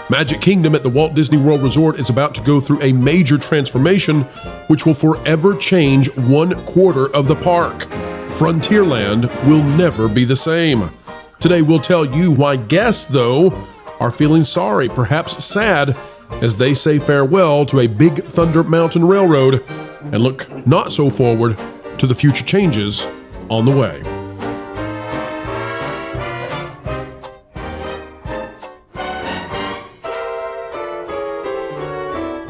Magic Kingdom at the Walt Disney World Resort is about to go through a major transformation, which will forever change 1/4 of the park. Frontierland will never be the same. Today we'll tell you why guests, though, are feeling sorry, perhaps sad, as they say farewell to a Big Thunder Mountain Railroad and look not so forward to the future changes on the way.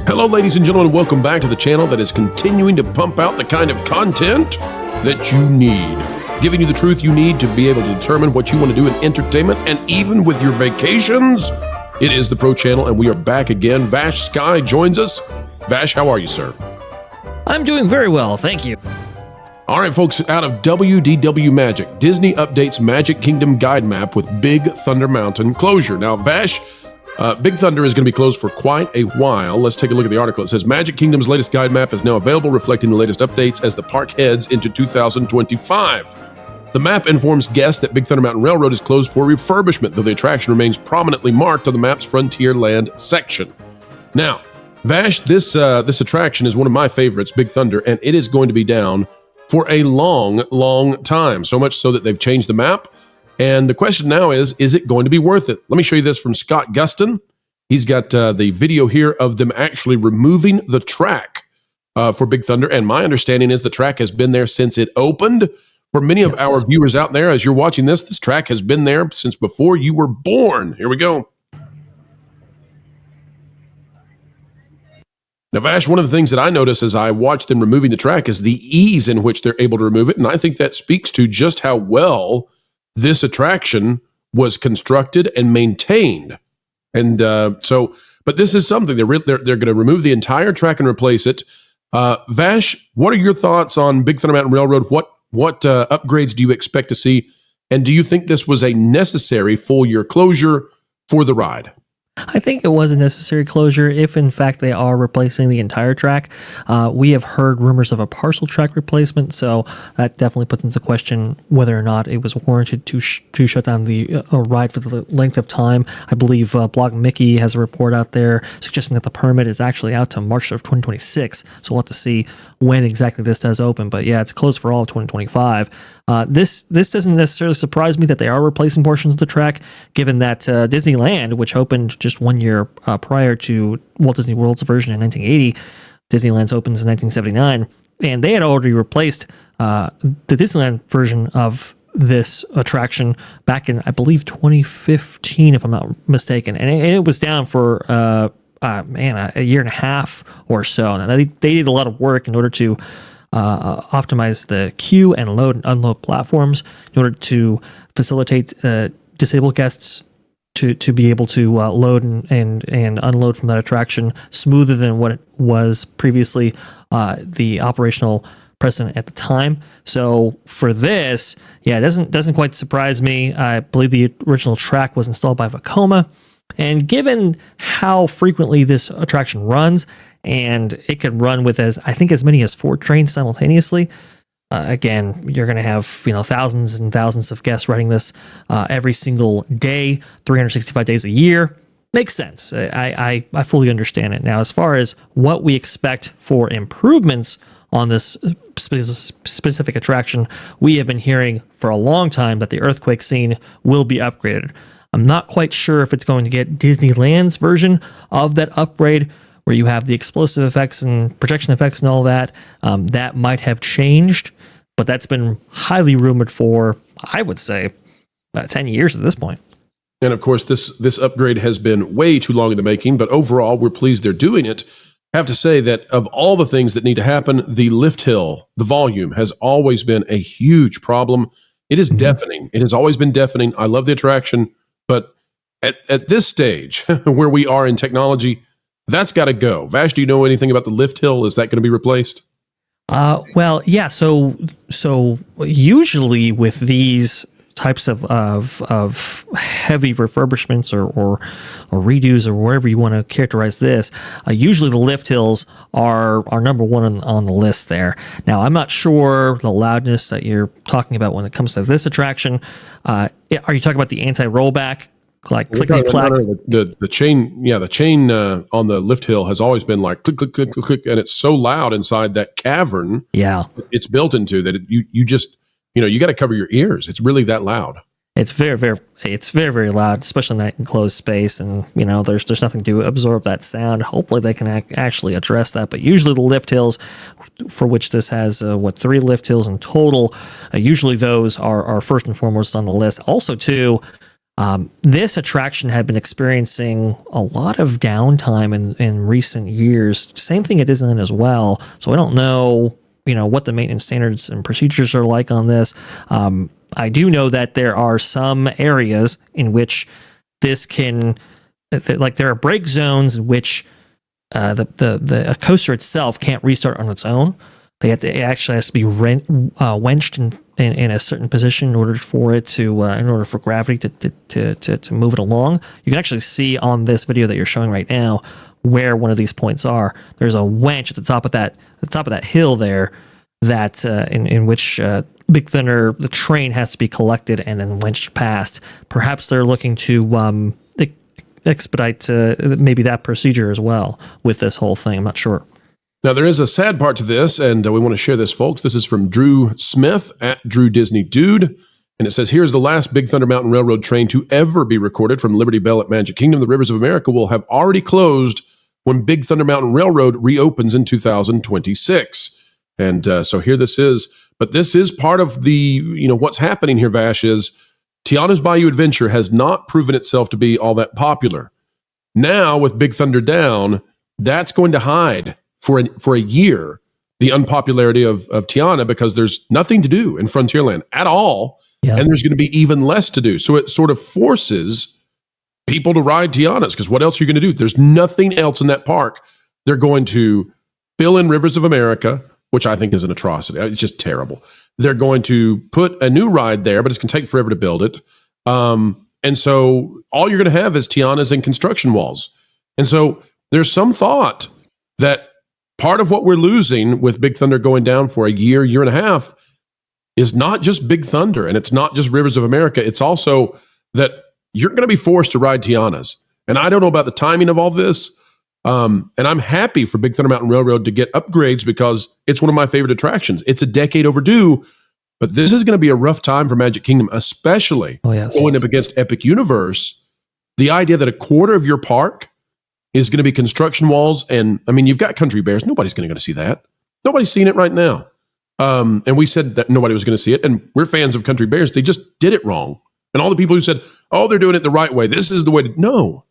Hello, ladies and gentlemen, welcome back to the channel that is continuing to pump out the kind of content that you need, giving you the truth you need to be able to determine what you want to do in entertainment and even with your vacations. It is the Pro Channel, and we are back again. Vash Sky joins us. Vash, how are you, sir? I'm doing very well, thank you. All right, folks, out of WDWMagic, Disney updates Magic Kingdom guide map with Big Thunder Mountain closure. Now, Vash, Big Thunder is going to be closed for quite a while. Let's take a look at the article. It says Magic Kingdom's latest guide map is now available, reflecting the latest updates as the park heads into 2025. The map informs guests that Big Thunder Mountain Railroad is closed for refurbishment, though the attraction remains prominently marked on the map's Frontierland section. Now, Vash, this attraction is one of my favorites, Big Thunder, and it is going to be down for a long, long time, so much so that they've changed the map. And the question now is it going to be worth it? Let me show you this from Scott Gustin. He's got the video here of them actually removing the track for Big Thunder. And my understanding is the track has been there since it opened. For many of our viewers out there, as you're watching this track has been there since before you were born. Here we go. Now, Vash, one of the things that I notice as I watch them removing the track is the ease in which they're able to remove it. And I think that speaks to just how well this attraction was constructed and maintained. And but this is something they're going to remove the entire track and replace it. Vash, what are your thoughts on Big Thunder Mountain Railroad? What upgrades do you expect to see? And do you think this was a necessary full-year closure for the ride? I think it was a necessary closure if, in fact, they are replacing the entire track. We have heard rumors of a partial track replacement, so that definitely puts into question whether or not it was warranted to shut down the ride for the length of time. I believe Blog Mickey has a report out there suggesting that the permit is actually out to March of 2026, so we'll have to see when exactly this does open. But yeah, it's closed for all of 2025. This doesn't necessarily surprise me that they are replacing portions of the track, given that Disneyland, which opened just 1 year prior to Walt Disney World's version in 1980, Disneyland's opens in 1979, and they had already replaced the Disneyland version of this attraction back in, I believe, 2015, if I'm not mistaken, and it was down for a year and a half or so. Now, they did a lot of work in order to optimize the queue and load and unload platforms in order to facilitate disabled guests to be able to load and unload from that attraction smoother than what it was previously the operational precedent at the time. So for this, yeah, it doesn't quite surprise me. I believe the original track was installed by Vekoma. And given how frequently this attraction runs, and it can run with as many as 4 trains simultaneously, again, you're going to have thousands and thousands of guests riding this every single day, 365 days a year. Makes sense. I fully understand it. Now, as far as what we expect for improvements on this specific attraction, we have been hearing for a long time that the earthquake scene will be upgraded. I'm not quite sure if it's going to get Disneyland's version of that upgrade, where you have the explosive effects and projection effects and all that. That might have changed, but that's been highly rumored for, I would say, 10 years at this point. And of course, this upgrade has been way too long in the making, but overall, we're pleased they're doing it. I have to say that of all the things that need to happen, the lift hill, the volume, has always been a huge problem. It is deafening. It has always been deafening. I love the attraction, but at this stage, where we are in technology, that's got to go. Vash, do you know anything about the lift hill? Is that going to be replaced? Well, yeah. So usually with these types of heavy refurbishments or redos or whatever you want to characterize this, usually the lift hills are number one on the list there. Now, I'm not sure the loudness that you're talking about when it comes to this attraction. Are you talking about the anti-rollback clickety clack. The chain, the chain on the lift hill has always been like click, click, click, click, click, and it's so loud inside that cavern. Yeah, it's built into that. You just you got to cover your ears. It's really that loud. It's very, very loud, especially in that enclosed space. And there's nothing to absorb that sound. Hopefully, they can actually address that. But usually, the lift hills, for which this has 3 lift hills in total, usually those are first and foremost on the list. Also, too, this attraction had been experiencing a lot of downtime in recent years. Same thing at Disneyland as well. So I don't know, what the maintenance standards and procedures are like on this. I do know that there are some areas in which this can, like there are break zones in which the coaster itself can't restart on its own. It actually has to be wenched in a certain position in order for it to, in order for gravity to move it along. You can actually see on this video that you're showing right now where one of these points are. There's a winch at the top of that hill there that in which Big Thunder, the train has to be collected and then winched past. Perhaps they're looking to expedite maybe that procedure as well with this whole thing. I'm not sure. Now, there is a sad part to this, and we want to share this, folks. This is from Drew Smith at Drew Disney Dude. And it says, here's the last Big Thunder Mountain Railroad train to ever be recorded from Liberty Bell at Magic Kingdom. The Rivers of America will have already closed when Big Thunder Mountain Railroad reopens in 2026. And so here this is. But this is part of the, what's happening here, Vash, is Tiana's Bayou Adventure has not proven itself to be all that popular. Now, with Big Thunder down, that's going to hide for a year the unpopularity of Tiana, because there's nothing to do in Frontierland at all, and there's going to be even less to do. So it sort of forces people to ride Tiana's, because what else are you going to do? There's nothing else in that park. They're going to fill in Rivers of America, which I think is an atrocity. It's just terrible. They're going to put a new ride there, but it's going to take forever to build it. And so all you're going to have is Tiana's and construction walls. And so there's some thought that part of what we're losing with Big Thunder going down for a year and a half is not just Big Thunder, and it's not just Rivers of America. It's also that you're going to be forced to ride Tiana's. And I don't know about the timing of all this. And I'm happy for Big Thunder Mountain Railroad to get upgrades because it's one of my favorite attractions. It's a decade overdue, but this is going to be a rough time for Magic Kingdom, especially going up against Epic Universe. The idea that a quarter of your park is going to be construction walls. And I mean, you've got Country Bears. Nobody's going to go see that. Nobody's seeing it right now. And we said that nobody was going to see it. And we're fans of Country Bears. They just did it wrong. And all the people who said, oh, they're doing it the right way. This is the way to, no.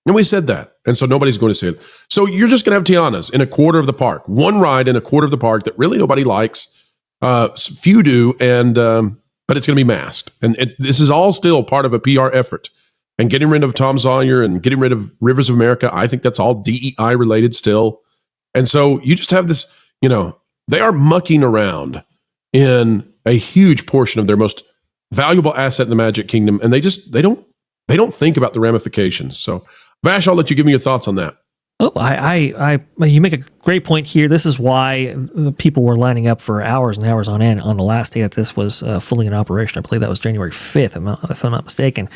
And we said that. And so nobody's going to see it. So you're just going to have Tiana's in a quarter of the park. One ride in a quarter of the park that really nobody likes. Few do. And, but it's going to be masked. And this is all still part of a PR effort. And getting rid of Tom Sawyer and getting rid of Rivers of America, I think that's all DEI related still. And so you just have this, they are mucking around in a huge portion of their most valuable asset in the Magic Kingdom. And they don't think about the ramifications. So Vash, I'll let you give me your thoughts on that. Oh, you make a great point here. This is why people were lining up for hours and hours on end on the last day that this was fully in operation. I believe that was January 5th, if I'm not mistaken,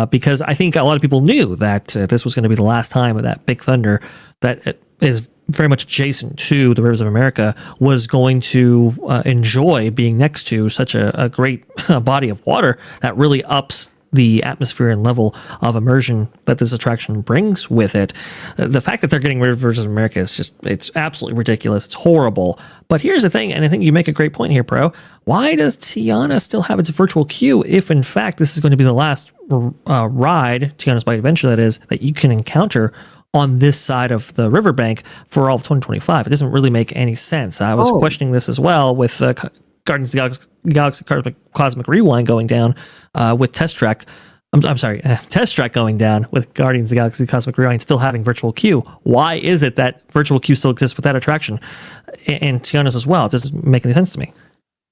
because I think a lot of people knew that this was going to be the last time that Big Thunder, that is very much adjacent to the Rivers of America, was going to enjoy being next to such a great body of water that really ups the atmosphere and level of immersion that this attraction brings with it. The fact that they're getting rid of Rivers of America is it's absolutely ridiculous. It's horrible. But here's the thing, and I think you make a great point here, Pro. Why does Tiana still have its virtual queue if, in fact, this is going to be the last ride, Tiana's Bayou Adventure, that is, that you can encounter on this side of the riverbank for all of 2025? It doesn't really make any sense. I was questioning this as well with Guardians of the Galaxy Cosmic Rewind going down with Test Track. I'm sorry, Test Track going down with Guardians of the Galaxy Cosmic Rewind still having virtual queue. Why is it that virtual queue still exists with that attraction and Tiana's as well? It doesn't make any sense to me.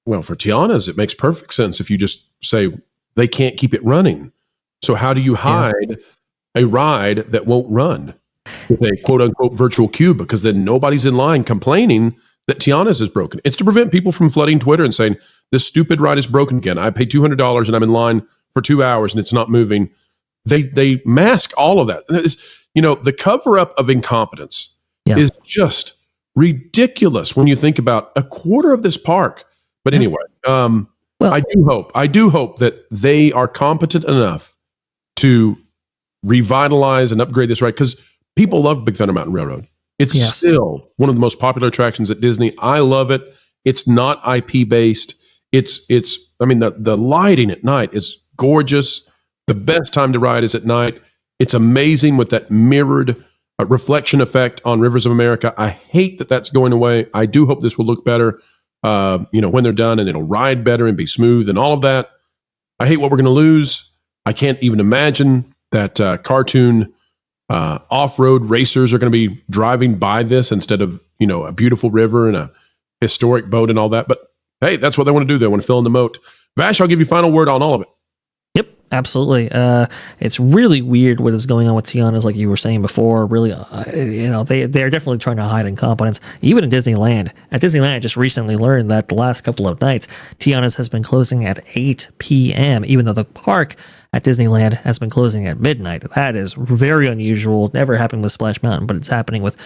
Well, for Tiana's, it makes perfect sense if you just say they can't keep it running. So how do you hide a ride that won't run with a quote-unquote virtual queue? Because then nobody's in line complaining that Tiana's is broken. It's to prevent people from flooding Twitter and saying, this stupid ride is broken again. I paid $200 and I'm in line for 2 hours and it's not moving. They mask all of that. The cover up of incompetence is just ridiculous when you think about a quarter of this park. But anyway, I do hope that they are competent enough to revitalize and upgrade this ride, because people love Big Thunder Mountain Railroad. It's still one of the most popular attractions at Disney. I love it. It's not IP based. The lighting at night is gorgeous. The best time to ride is at night. It's amazing with that mirrored reflection effect on Rivers of America. I hate that that's going away. I do hope this will look better, when they're done, and it'll ride better and be smooth and all of that. I hate what we're going to lose. I can't even imagine that cartoon off-road racers are going to be driving by this instead of, a beautiful river and a historic boat and all that. But hey, that's what they want to do. They want to fill in the moat. Vash, I'll give you final word on all of it. Yep, absolutely. It's really weird what is going on with Tiana's, like you were saying before. Really, they're definitely trying to hide incompetence. Even in Disneyland. At Disneyland, I just recently learned that the last couple of nights, Tiana's has been closing at 8 p.m., even though the park at Disneyland has been closing at midnight. That is very unusual. Never happened with Splash Mountain, but it's happening with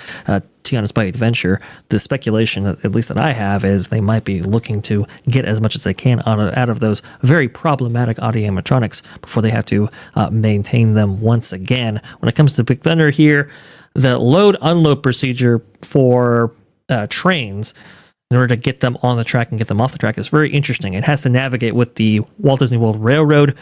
Tiana's Bite Adventure. The speculation, at least that I have, is they might be looking to get as much as they can out of those very problematic audio animatronics before they have to maintain them once again. When it comes to Big Thunder here, the load-unload procedure for trains, in order to get them on the track and get them off the track, is very interesting. It has to navigate with the Walt Disney World Railroad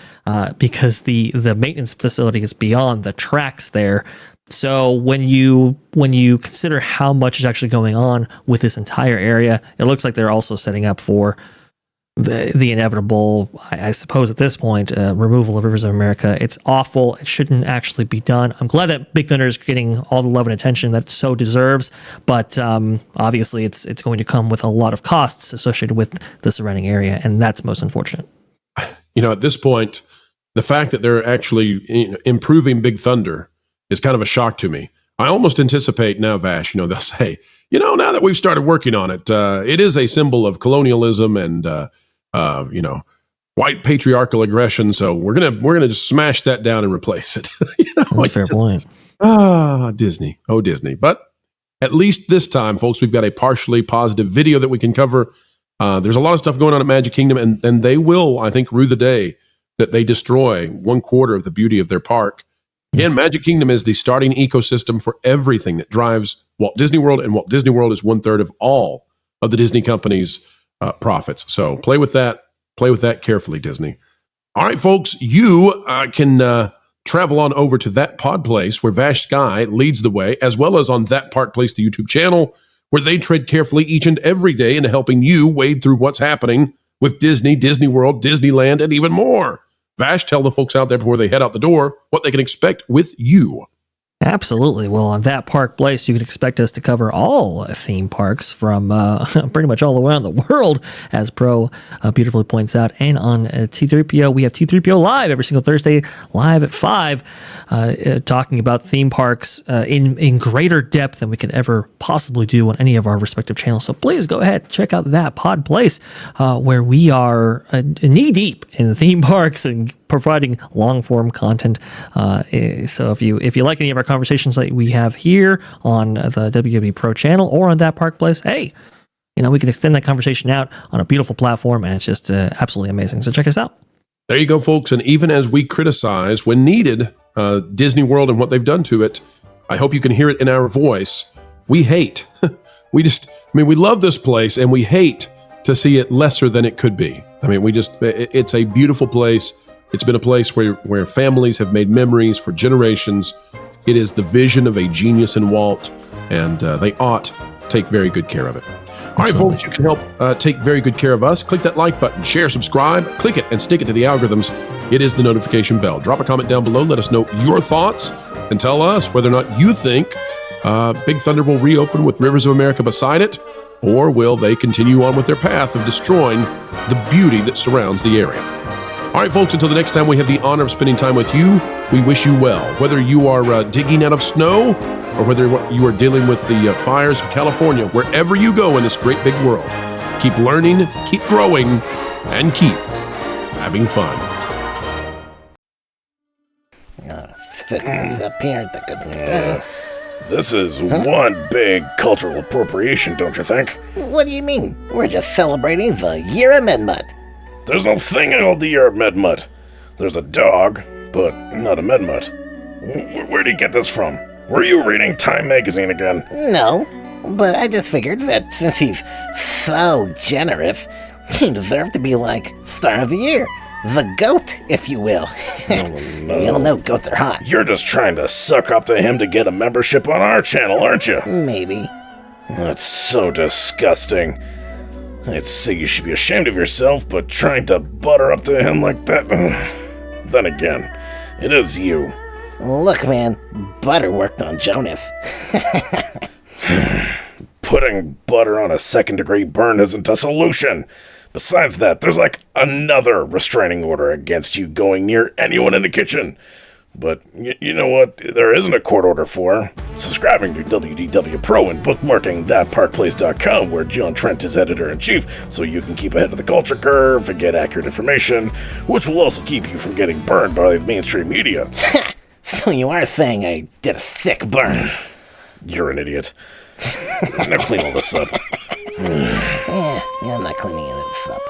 because the maintenance facility is beyond the tracks there. So when you consider how much is actually going on with this entire area, it looks like they're also setting up for the inevitable, I suppose at this point, removal of Rivers of America. It's awful. It shouldn't actually be done. I'm glad that Big Thunder is getting all the love and attention that it so deserves, but obviously it's going to come with a lot of costs associated with the surrounding area, and that's most unfortunate. At this point, the fact that they're actually improving Big Thunder is kind of a shock to me. I almost anticipate now, Vash, they'll say, now that we've started working on it, it is a symbol of colonialism and white patriarchal aggression. So we're gonna just smash that down and replace it. That's a fair point. Disney. Oh, Disney. But at least this time, folks, we've got a partially positive video that we can cover. There's a lot of stuff going on at Magic Kingdom, and they will, I think, rue the day that they destroy 1/4 of the beauty of their park. Again, Magic Kingdom is the starting ecosystem for everything that drives Walt Disney World, and Walt Disney World is 1/3 of all of the Disney company's profits. So play with that carefully, Disney. All right, folks, you can travel on over to That Pod Place, where Vash Sky leads the way, as well as on That Park Place, the YouTube channel, where they tread carefully each and every day into helping you wade through what's happening with Disney, Disney World, Disneyland, and even more. Vash, tell the folks out there before they head out the door what they can expect with you. Absolutely. Well, on That Park Place, you can expect us to cover all theme parks from pretty much all around the world, as Pro beautifully points out. And on T3PO, we have T3PO Live every single Thursday, live at 5, talking about theme parks in greater depth than we could ever possibly do on any of our respective channels. So please go ahead, check out That Pod Place, where we are knee-deep in theme parks and providing long-form content. So if you like any of our conversations that we have here on the WDW Pro Channel or on That Park Place, hey, we can extend that conversation out on a beautiful platform, and it's just absolutely amazing. So check us out. There you go, folks. And even as we criticize, when needed, Disney World and what they've done to it, I hope you can hear it in our voice. We hate. We love this place, and we hate to see it lesser than it could be. It's a beautiful place. It's been a place where families have made memories for generations. It is the vision of a genius in Walt, and they ought to take very good care of it. All right, folks, you can help take very good care of us. Click that like button, share, subscribe, click it, and stick it to the algorithms. It is the notification bell. Drop a comment down below. Let us know your thoughts, and tell us whether or not you think Big Thunder will reopen with Rivers of America beside it, or will they continue on with their path of destroying the beauty that surrounds the area. All right, folks, until the next time we have the honor of spending time with you, we wish you well. Whether you are digging out of snow or whether you are dealing with the fires of California, wherever you go in this great big world, keep learning, keep growing, and keep having fun. This is one big cultural appropriation, don't you think? What do you mean? We're just celebrating the Year of Medmut. There's no thing called the Year of Medmut. There's a dog, but not a Medmut. Where did you get this from? Were you reading Time magazine again? No, but I just figured that since he's so generous, he deserved to be like Star of the Year. The goat, if you will. No. We all know goats are hot. You're just trying to suck up to him to get a membership on our channel, aren't you? Maybe. That's so disgusting. I'd say you should be ashamed of yourself, but trying to butter up to him like that... Then again, it is you. Look, man, butter worked on Jonas. Putting butter on a second-degree burn isn't a solution. Besides that, there's like another restraining order against you going near anyone in the kitchen. But you know what there isn't a court order for? Subscribing to WDW Pro and bookmarking thatparkplace.com, where John Trent is editor-in-chief, so you can keep ahead of the culture curve and get accurate information, which will also keep you from getting burned by the mainstream media. So you are saying I did a sick burn? You're an idiot. Now clean all this up. Yeah, I'm not cleaning this up.